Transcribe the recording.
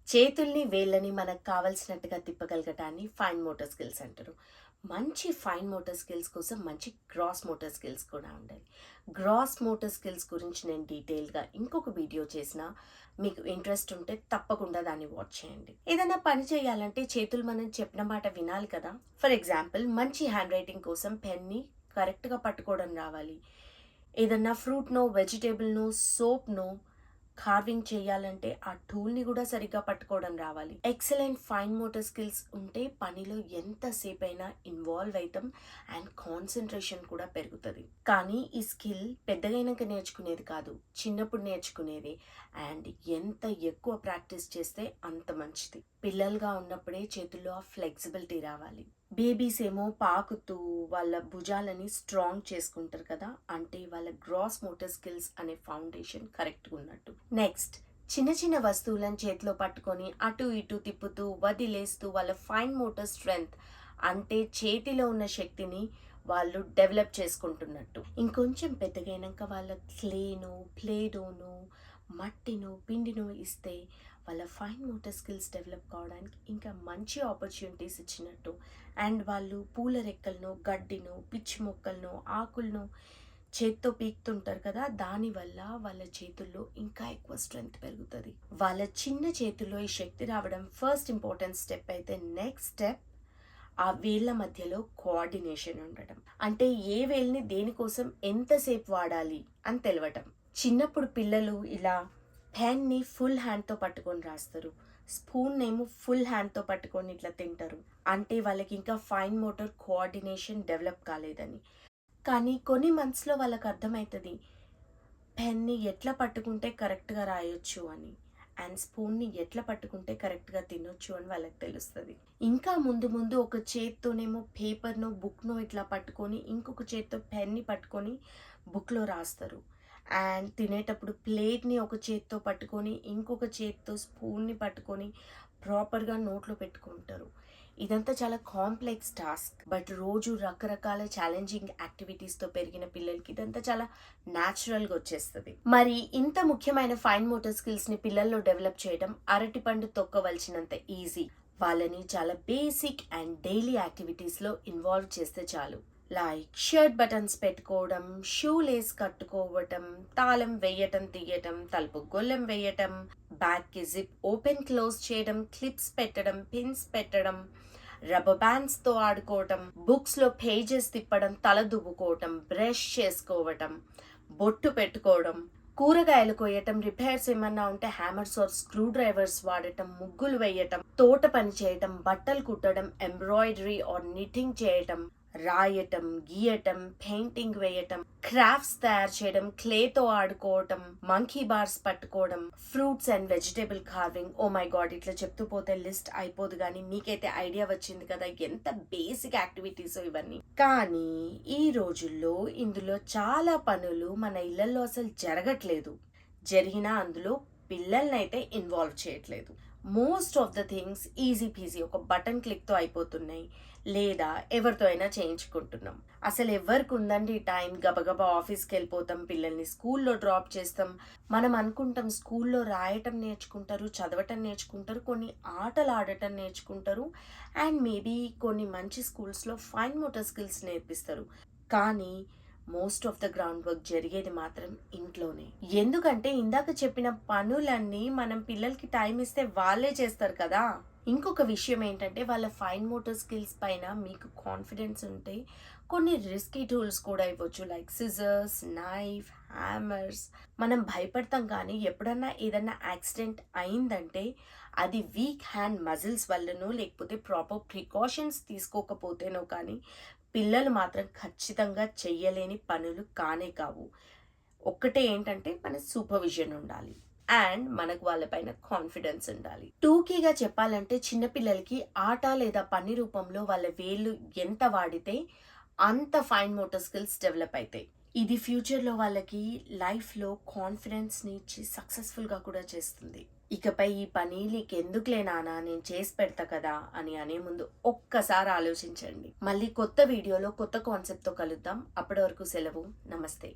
చేతుల్ని, వేళ్ళని మనకు కావాల్సినట్టుగా తిప్పగలగటాన్ని fine motor skills అంటారు. మంచి ఫైన్ మోటార్ స్కిల్స్ కోసం మంచి గ్రాస్ మోటార్ స్కిల్స్ కూడా ఉండాలి. గ్రాస్ మోటార్ స్కిల్స్ గురించి నేను డీటెయిల్‌గా ఇంకొక వీడియో చేసినా, మీకు ఇంట్రెస్ట్ ఉంటే తప్పకుండా దాన్ని వాచ్ చేయండి. ఏదైనా పని చేయాలంటే చేతులు మనం చెప్పిన మాట వినాలి కదా! ఫర్ ఎగ్జాంపుల్ మంచి హ్యాండ్ రైటింగ్ కోసం పెన్‌ని కరెక్ట్‌గా పట్టుకోవడం రావాలి. ఏదన్నా ఫ్రూట్‌నో, వెజిటబుల్‌నో, సోప్‌నో కార్వింగ్ చేయాలంటే ఆ టూల్‌ని గూడా సరిగ్గా పట్టుకోవడం రావాలి. ఎక్సలెంట్ ఫైన్ మోటార్ స్కిల్స్ ఉంటే పనిలో ఎంతసేపైనా ఇన్వాల్వ్ అయితాం అండ్ కాన్సంట్రేషన్ కూడా పెరుగుతది. కానీ ఈ స్కిల్ పెద్దగైనంక నేర్చుకునేది కాదు. చిన్నప్పుడు నేర్చుకునేదే. అండ్ ఎంత ఎక్కువ ప్రాక్టీస్ చేస్తే అంత మంచిది. పిల్లలుగా ఉన్నప్పుడే చేతుల్లో ఆ ఫ్లెక్సిబిలిటీ రావాలి. బేబీస్ ఏమో పాకుతూ వాళ్ళ భుజాలని స్ట్రాంగ్ చేసుకుంటారు కదా, అంటే వాళ్ళ గ్రాస్ మోటార్ స్కిల్స్ అనే ఫౌండేషన్ కరెక్ట్గా ఉన్నట్టు. నెక్స్ట్, చిన్న చిన్న వస్తువులను చేతిలో పట్టుకొని అటు ఇటు తిప్పుతూ వదిలేస్తూ వాళ్ళ ఫైన్ మోటార్ స్ట్రెంగ్త్, అంటే చేతిలో ఉన్న శక్తిని వాళ్ళు డెవలప్ చేసుకుంటున్నట్టు. ఇంకొంచెం పెద్దగైనాక వాళ్ళ క్లేనో, ప్లేడోనో, మట్టినో, పిండినో ఇస్తే వాళ్ళ ఫైన్ మోటార్ స్కిల్స్ డెవలప్ కావడానికి ఇంకా మంచి ఆపర్చునిటీస్ ఇచ్చినట్టు. అండ్ వాళ్ళు పూల రెక్కలను, గడ్డినో, పిచ్చి మొక్కలను, ఆకులను చేత్తో పీకుతుంటారు కదా, దానివల్ల వాళ్ళ చేతుల్లో ఇంకా ఎక్కువ స్ట్రెంగ్త్ పెరుగుతుంది. వాళ్ళ చిన్న చేతుల్లో ఈ శక్తి రావడం ఫస్ట్ ఇంపార్టెంట్ స్టెప్ అయితే, నెక్స్ట్ స్టెప్ ఆ వేళ్ళ మధ్యలో కోఆర్డినేషన్ ఉండటం. అంటే ఏ వేల్ని దేనికోసం ఎంతసేపు వాడాలి అని తెలవటం. చిన్నప్పుడు పిల్లలు ఇలా పెన్ని ఫుల్ హ్యాండ్తో పట్టుకొని రాస్తారు. స్పూన్ ఏమో ఫుల్ హ్యాండ్తో పట్టుకొని ఇట్లా తింటారు. అంటే వాళ్ళకి ఇంకా ఫైన్ మోటార్ కోఆర్డినేషన్ డెవలప్ కాలేదని. కానీ కొన్ని మంత్స్లో వాళ్ళకి అర్థమవుతుంది పెన్ని ఎట్లా పట్టుకుంటే కరెక్ట్గా రాయొచ్చు అని, అండ్ స్పూన్ని ఎట్లా పట్టుకుంటే కరెక్ట్గా తినొచ్చు అని వాళ్ళకి తెలుస్తుంది. ఇంకా ముందు ముందు ఒక చేత్తోనేమో పేపర్నో, బుక్నో ఇట్లా పట్టుకొని ఇంకొక చేత్తో పెన్ని పట్టుకొని బుక్లో రాస్తారు. అండ్ తినేటప్పుడు ప్లేట్ని ఒక చేత్తో పట్టుకొని ఇంకొక చేత్తో స్పూన్ని పట్టుకొని ప్రాపర్గా నోట్లో పెట్టుకుంటారు. ఇదంతా చాలా కాంప్లెక్స్ టాస్క్, బట్ రోజు రకరకాల ఛాలెంజింగ్ యాక్టివిటీస్తో పెరిగిన పిల్లలకి ఇదంతా చాలా న్యాచురల్గా వచ్చేస్తుంది. మరి ఇంత ముఖ్యమైన ఫైన్ మోటార్ స్కిల్స్ని పిల్లల్లో డెవలప్ చేయడం అరటిపండు తొక్కవలసినంత ఈజీ. వాళ్ళని చాలా బేసిక్ అండ్ డైలీ యాక్టివిటీస్లో ఇన్వాల్వ్ చేస్తే చాలు. లైక్ షర్ట్ బటన్స్ పెట్టుకోవడం, షూ లేస్ కట్టుకోవటం, తాళం వేయటం తీయటం, తలుపు గొల్లెం వేయటం, బ్యాగ్కి జిప్ ఓపెన్ క్లోజ్ చేయడం, క్లిప్స్ పెట్టడం, పిన్స్ పెట్టడం, రబ్బర్ బ్యాండ్స్తో ఆడుకోవటం, బుక్స్లో పేజెస్ తిప్పడం, తల దువ్వుకోవటం, బ్రష్ చేసుకోవటం, బొట్టు పెట్టుకోవడం, కూరగాయలు కొయ్యటం, రిపేర్స్ ఏమన్నా ఉంటే హ్యామర్స్ ఆర్ స్క్రూ డ్రైవర్స్ వాడటం, ముగ్గులు వేయటం, తోట పని చేయటం, బట్టలు కుట్టడం, ఎంబ్రాయిడరీ ఆర్ నిట్టింగ్ చేయటం, రాయటం, గీయటం, పెయింటింగ్ వేయటం, క్రాఫ్ట్స్ తయారు చేయడం, క్లేతో ఆడుకోవటం, మంకీ బార్స్ పట్టుకోవడం, fruits and vegetable carving. Oh my God, ఇట్లా చెప్తూ పోతే లిస్ట్ అయిపోదు. కానీ మీకైతే ఐడియా వచ్చింది కదా ఎంత బేసిక్ యాక్టివిటీస్ ఇవన్నీ. కానీ ఈ రోజుల్లో ఇందులో చాలా పనులు మన ఇళ్లలో అసలు జరగట్లేదు. జరిగినా అందులో పిల్లల్నైతే ఇన్వాల్వ్ చేయట్లేదు. Most of the things easy PG, ఒక బటన్ క్లిక్తో అయిపోతున్నాయి, లేదా ఎవరితో అయినా చేయించుకుంటున్నాం. అసలు ఎవరికి ఉందండి టైం? గబగబా ఆఫీస్కి వెళ్ళిపోతాం, పిల్లల్ని స్కూల్లో డ్రాప్ చేస్తాం. మనం అనుకుంటాం స్కూల్లో రాయటం నేర్చుకుంటారు, చదవటం నేర్చుకుంటారు, కొన్ని ఆటలు ఆడటం నేర్చుకుంటారు, అండ్ మేబీ కొన్ని మంచి స్కూల్స్లో ఫైన్ మోటార్ స్కిల్స్ నేర్పిస్తారు. కానీ most of the ground work జరిగేది మాత్రం ఇంట్లోనే. ఎందుకంటే ఇందాక చెప్పిన పనులన్నీ మనం పిల్లలకి టైం ఇస్తే వాళ్ళే చేస్తారు కదా. ఇంకొక విషయం ఏంటంటే, వాళ్ళ ఫైన్ మోటార్ స్కిల్స్ పైన మీకు కాన్ఫిడెన్స్ ఉంటే కొన్ని రిస్కీ టూల్స్ కూడా ఇవ్వచ్చు. Like scissors, knife, hammers. మనం భయపడతాం, కానీ ఎప్పుడన్నా ఏదన్నా యాక్సిడెంట్ అయిందంటే అది వీక్ హ్యాండ్ మజిల్స్ వల్లనో లేకపోతే ప్రాపర్ ప్రికాషన్స్ తీసుకోకపోతేనో కానీ పిల్లలు మాత్రం ఖచ్చితంగా చెయ్యలేని పనులు కానే కావు. ఒక్కటే ఏంటంటే మన సూపర్విజన్ ఉండాలి అండ్ మనకు వాళ్ళపైన కాన్ఫిడెన్స్ ఉండాలి. టూకీగా చెప్పాలంటే చిన్నపిల్లలకి ఆట లేదా పని రూపంలో వాళ్ళ వేళ్ళు ఎంత వాడితే అంత ఫైన్ మోటార్ స్కిల్స్ డెవలప్ అవుతాయి. ఇది ఫ్యూచర్లో వాళ్ళకి లైఫ్లో కాన్ఫిడెన్స్ని ఇచ్చి సక్సెస్ఫుల్గా కూడా చేస్తుంది. ఇకపై ఈ పని నీకెందుకులే నానా, నేను చేసి పెడతా కదా అని అనే ముందు ఒక్కసారి ఆలోచించండి. మళ్ళీ కొత్త వీడియోలో కొత్త కాన్సెప్ట్తో కలుద్దాం. అప్పటి వరకు సెలవు. నమస్తే.